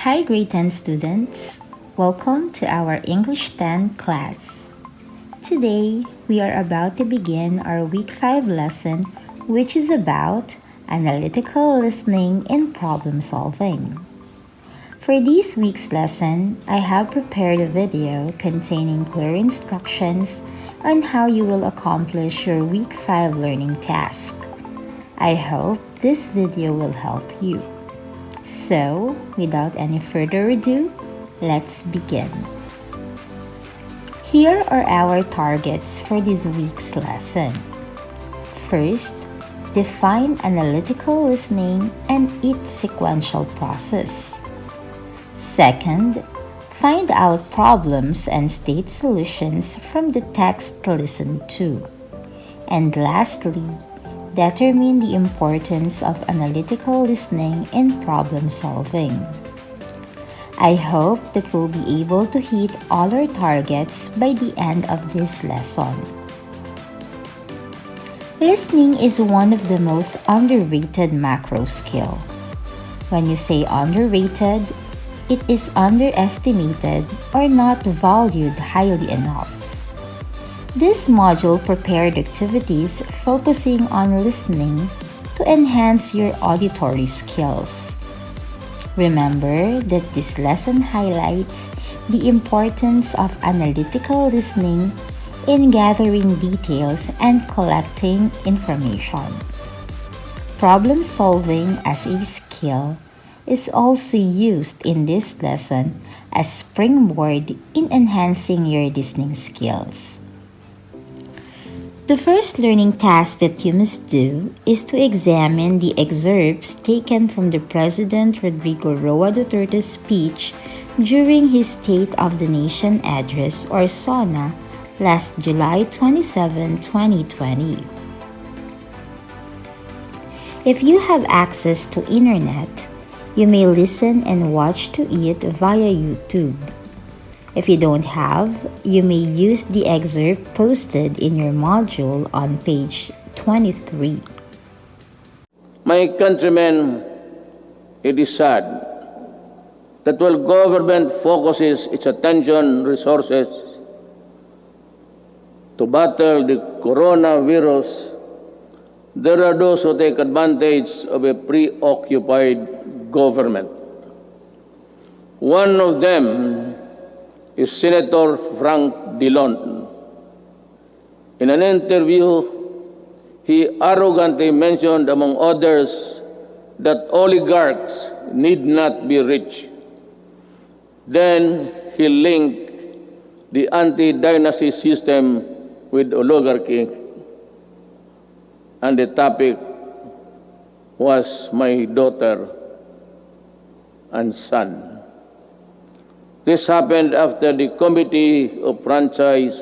Hi, grade 10 students. Welcome to our English 10 class. Today, we are about to begin our week 5 lesson, which is about analytical listening and problem solving. For this week's lesson, I have prepared a video containing clear instructions on how you will accomplish your week 5 learning task. I hope this video will help you. So, without any further ado, let's begin. Here are our targets for this week's lesson. First, define analytical listening and its sequential process. Second, find out problems and state solutions from the text listened to. And lastly, determine the importance of analytical listening in problem solving. I hope that we'll be able to hit all our targets by the end of this lesson. Listening is one of the most underrated macro skill. When you say underrated, it is underestimated or not valued highly enough. This module prepared activities focusing on listening to enhance your auditory skills. Remember that this lesson highlights the importance of analytical listening in gathering details and collecting information. Problem solving as a skill is also used in this lesson as springboard in enhancing your listening skills. The first learning task that you must do is to examine the excerpts taken from the President Rodrigo Roa Duterte's speech during his State of the Nation address or SONA last July 27, 2020. If you have access to internet, you may listen and watch to it via YouTube. If you don't have, you may use the excerpt posted in your module on page 23. My countrymen, it is sad that while government focuses its attention resources to battle the coronavirus, there are those who take advantage of a preoccupied government. One of them is Senator Frank Dillon. In an interview, he arrogantly mentioned, among others, that oligarchs need not be rich. Then he linked the anti-dynasty system with oligarchy, and the topic was my daughter and son. This happened after the Committee of Franchise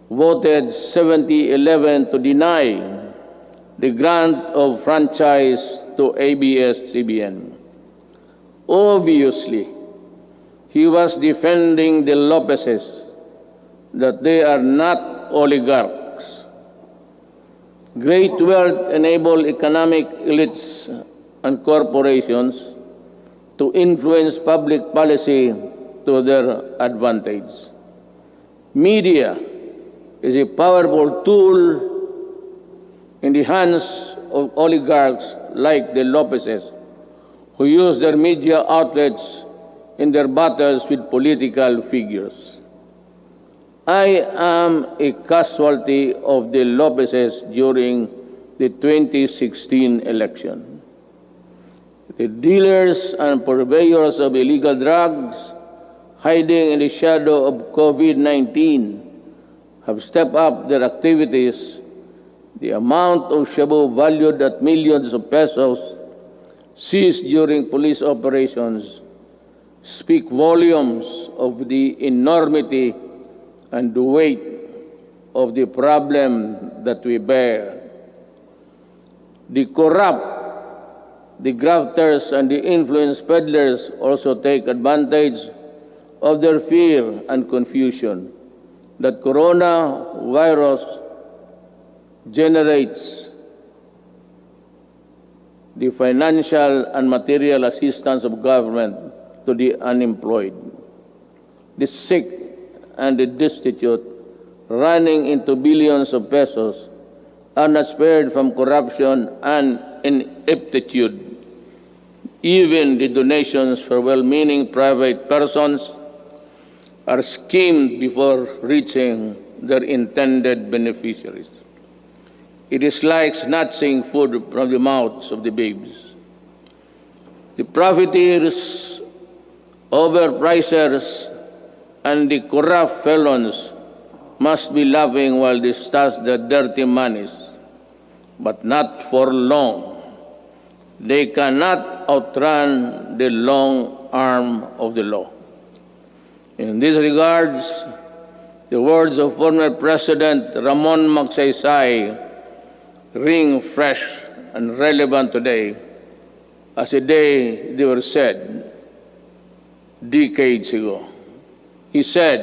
voted 70-11 to deny the grant of franchise to ABS-CBN. Obviously, he was defending the Lopezes, that they are not oligarchs. Great wealth enabled economic elites and corporations to influence public policy to their advantage. Media is a powerful tool in the hands of oligarchs like the Lopezes, who use their media outlets in their battles with political figures. I am a casualty of the Lopezes during the 2016 election. The dealers and purveyors of illegal drugs, hiding in the shadow of COVID-19, have stepped up their activities. The amount of shabu valued at millions of pesos seized during police operations speak volumes of the enormity and the weight of the problem that we bear. The corrupt, the grafters and the influence peddlers also take advantage of their fear and confusion that coronavirus generates the financial and material assistance of government to the unemployed, the sick and the destitute, running into billions of pesos, are not spared from corruption and ineptitude. Even the donations for well-meaning private persons are schemed before reaching their intended beneficiaries. It is like snatching food from the mouths of the babes. The profiteers, overpricers, and the corrupt felons must be laughing while they stash their dirty monies, but not for long. They cannot outrun the long arm of the law. In these regards, the words of former President Ramon Magsaysay ring fresh and relevant today as the day they were said decades ago. He said,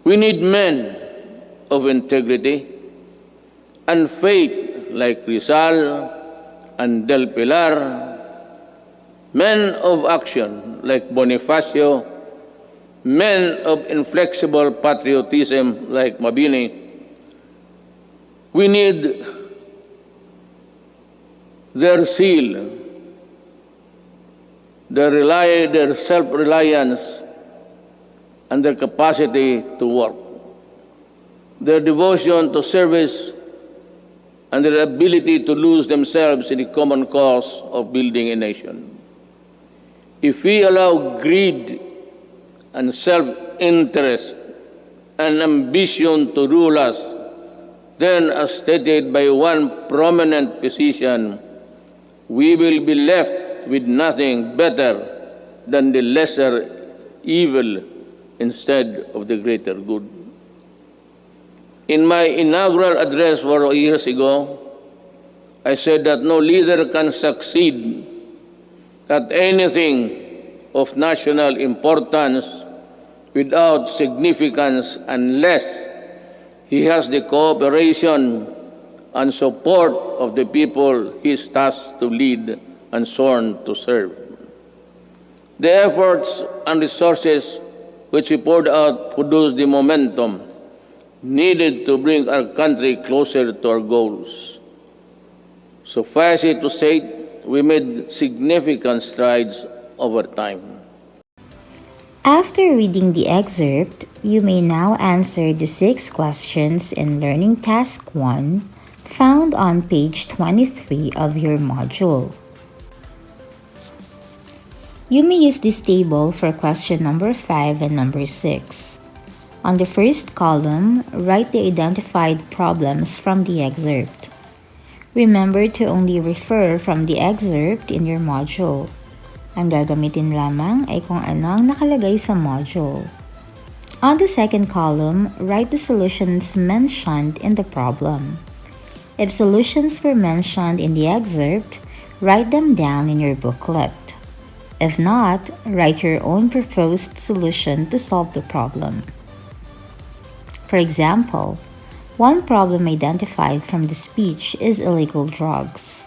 "We need men of integrity and faith like Rizal and Del Pilar, men of action like Bonifacio, men of inflexible patriotism like Mabini. We need their zeal, their self-reliance, and their capacity to work, their devotion to service, and their ability to lose themselves in the common cause of building a nation. If we allow greed and self-interest and ambition to rule us, then, as stated by one prominent physician, we will be left with nothing better than the lesser evil instead of the greater good. In my inaugural address 4 years ago, I said that no leader can succeed at anything of national importance without significance unless he has the cooperation and support of the people he is tasked to lead and sworn to serve. The efforts and resources which we poured out produced the momentum needed to bring our country closer to our goals. Suffice it to say, we made significant strides over time. After reading the excerpt, you may now answer the 6 questions in Learning Task 1 found on page 23 of your module. You may use this table for question number 5 and number 6. On the first column, write the identified problems from the excerpt. Remember to only refer from the excerpt in your module. Ang gagamitin lamang ay kung ano ang nakalagay sa module. On the second column, write the solutions mentioned in the problem. If solutions were mentioned in the excerpt, write them down in your booklet. If not, write your own proposed solution to solve the problem. For example, one problem identified from the speech is illegal drugs.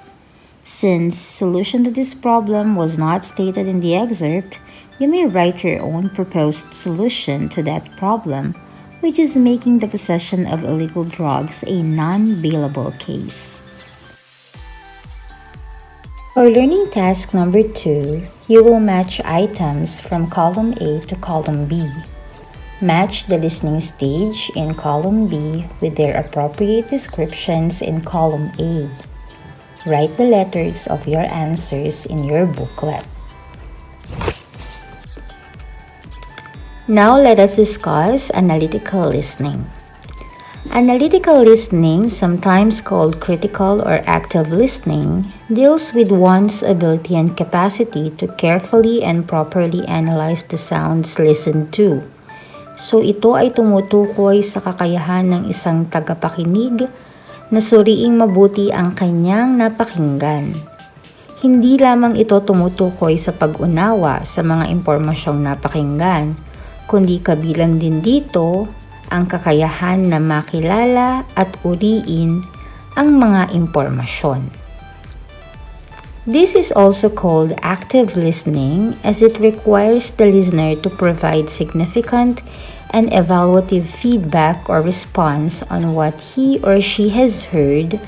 Since solution to this problem was not stated in the excerpt, you may write your own proposed solution to that problem, which is making the possession of illegal drugs a non-bailable case. For learning task number 2, you will match items from column A to column B. Match the listening stage in column B with their appropriate descriptions in column A. Write the letters of your answers in your booklet. Now let us discuss analytical listening. Analytical listening, sometimes called critical or active listening, deals with one's ability and capacity to carefully and properly analyze the sounds listened to. So ito ay tumutukoy sa kakayahan ng isang tagapakinig na suriing mabuti ang kanyang napakinggan. Hindi lamang ito tumutukoy sa pag-unawa sa mga impormasyong napakinggan, kundi kabilang din dito ang kakayahan na makilala at uriin ang mga impormasyon. This is also called active listening as it requires the listener to provide significant and evaluative feedback or response on what he or she has heard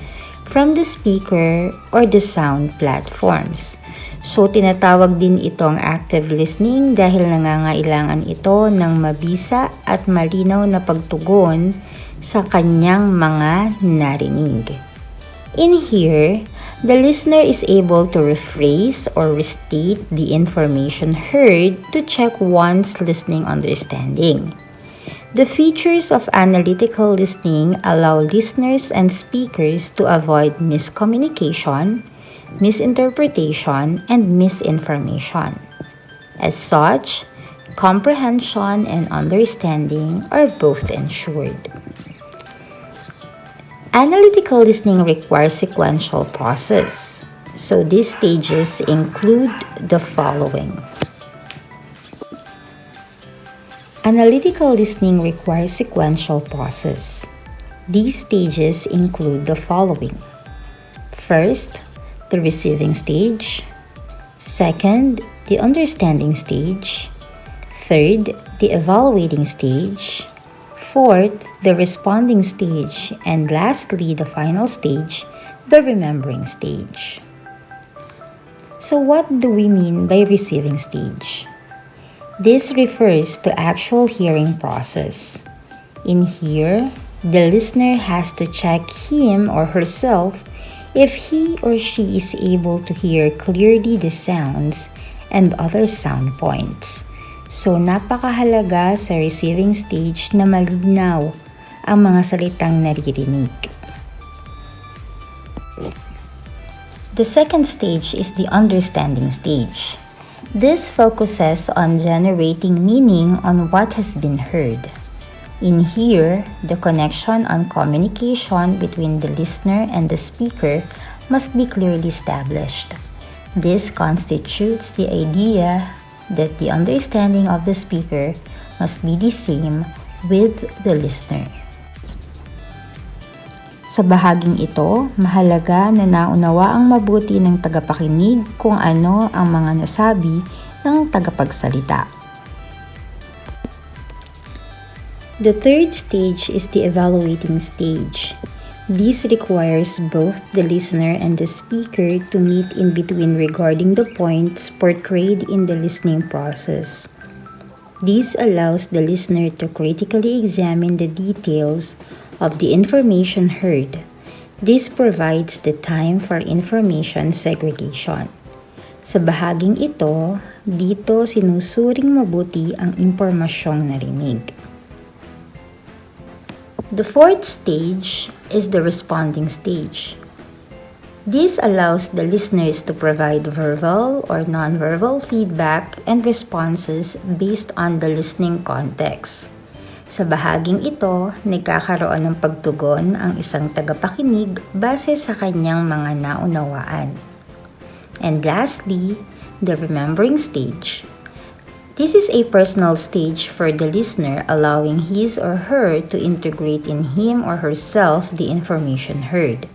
from the speaker or the sound platforms. So, tinatawag din itong active listening dahil nangangailangan ito ng mabisa at malinaw na pagtugon sa kanyang mga narinig. In here, the listener is able to rephrase or restate the information heard to check one's listening understanding. The features of analytical listening allow listeners and speakers to avoid miscommunication, misinterpretation, and misinformation. As such, comprehension and understanding are both ensured. Analytical listening requires sequential process. So these stages include the following. Analytical listening requires sequential process. These stages include the following. First, the receiving stage. Second, the understanding stage. Third, the evaluating stage. Fourth, the responding stage. And lastly, the final stage, the remembering stage. So what do we mean by receiving stage? This refers to actual hearing process. In here, the listener has to check him or herself if he or she is able to hear clearly the sounds and other sound points. So napakahalaga sa receiving stage na malinaw ang mga salitang naririnig. The second stage is the understanding stage. This focuses on generating meaning on what has been heard. In here, the connection and communication between the listener and the speaker must be clearly established. This constitutes the idea that the understanding of the speaker must be the same with the listener. Sa bahaging ito, mahalaga na naunawa ang mabuti ng tagapakinig kung ano ang mga nasabi ng tagapagsalita. The third stage is the evaluating stage. This requires both the listener and the speaker to meet in between regarding the points portrayed in the listening process. This allows the listener to critically examine the details of the information heard. This provides the time for information segregation. Sa bahaging ito, dito sinusuring mabuti ang impormasyong narinig. The fourth stage is the responding stage. This allows the listeners to provide verbal or nonverbal feedback and responses based on the listening context. Sa bahaging ito, nagkakaroon ng pagtugon ang isang tagapakinig base sa kanyang mga naunawaan. And lastly, the remembering stage. This is a personal stage for the listener, allowing his or her to integrate in him or herself the information heard.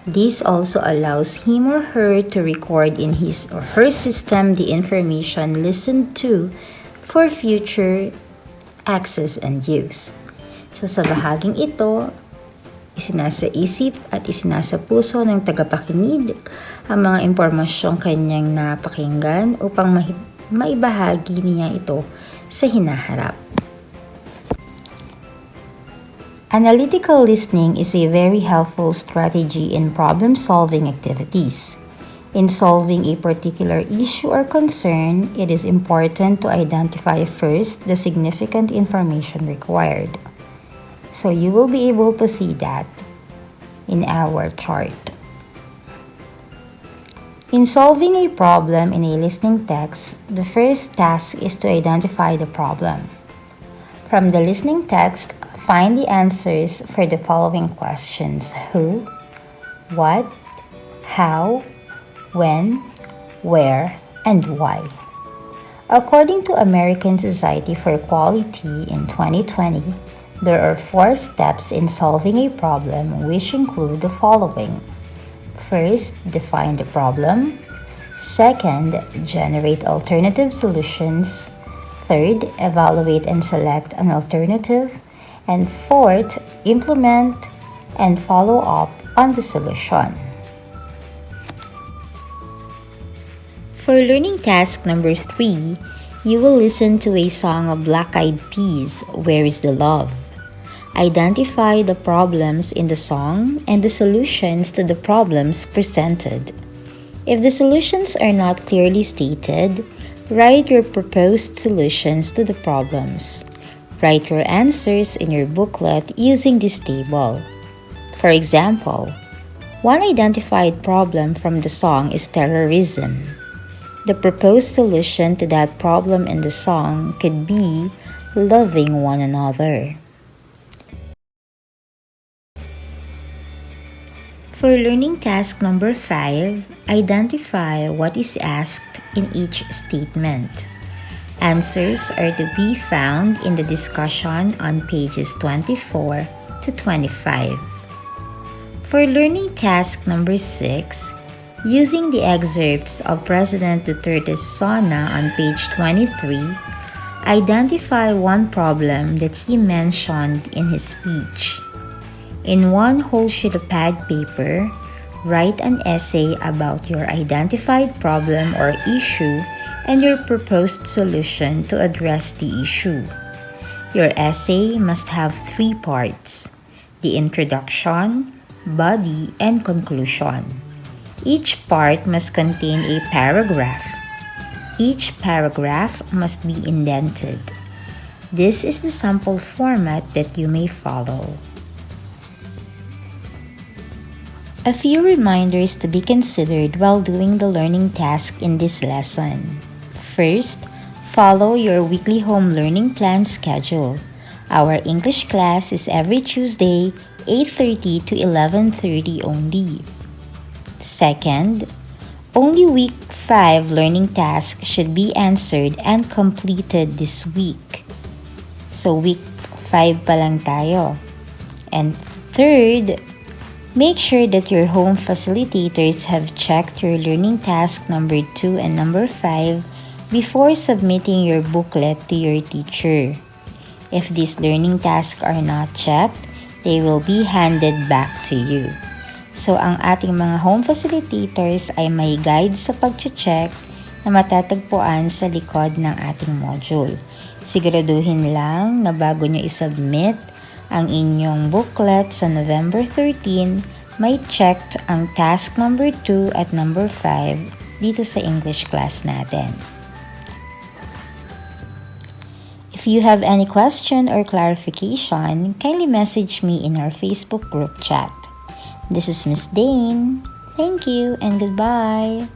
This also allows him or her to record in his or her system the information listened to for future access and use. So sa bahaging ito, isinasa isip at isinasa puso ng tagapakinig ang mga impormasyong kanyang napakinggan upang maibahagi niya ito sa hinaharap. Analytical listening is a very helpful strategy in problem-solving activities. In solving a particular issue or concern, it is important to identify first the significant information required. So you will be able to see that in our chart. In solving a problem in a listening text, the first task is to identify the problem. From the listening text, find the answers for the following questions: who, what, how, when, where, and why. According to American Society for Quality in 2020, there are 4 steps in solving a problem which include the following. First, define the problem. Second, generate alternative solutions. Third, evaluate and select an alternative. And fourth, implement and follow up on the solution. For learning task number 3, you will listen to a song of Black Eyed Peas, Where is the Love? Identify the problems in the song and the solutions to the problems presented. If the solutions are not clearly stated, write your proposed solutions to the problems. Write your answers in your booklet using this table. For example, one identified problem from the song is terrorism. The proposed solution to that problem in the song could be loving one another. For learning task number 5, identify what is asked in each statement. Answers are to be found in the discussion on pages 24 to 25. For learning task number 6, using the excerpts of President Duterte's SONA on page 23, identify one problem that he mentioned in his speech. In one whole sheet of pad paper, write an essay about your identified problem or issue and your proposed solution to address the issue. Your essay must have 3 parts: the introduction, body, and conclusion. Each part must contain a paragraph. Each paragraph must be indented. This is the sample format that you may follow. A few reminders to be considered while doing the learning task in this lesson. First, follow your weekly home learning plan schedule. Our English class is every Tuesday, 8:30 to 11:30 only. Second, only week 5 learning tasks should be answered and completed this week. So week 5 pa lang tayo. And third, make sure that your home facilitators have checked your learning task number 2 and number 5 before submitting your booklet to your teacher. If these learning tasks are not checked, they will be handed back to you. So ang ating mga home facilitators ay may guide sa pag-check na matatagpuan sa likod ng ating module. Siguraduhin lang na bago nyo isubmit ang inyong booklet sa November 13, may checked ang task number 2 at number 5 dito sa English class natin. If you have any question or clarification, kindly message me in our Facebook group chat. This is Miss Dane. Thank you and goodbye.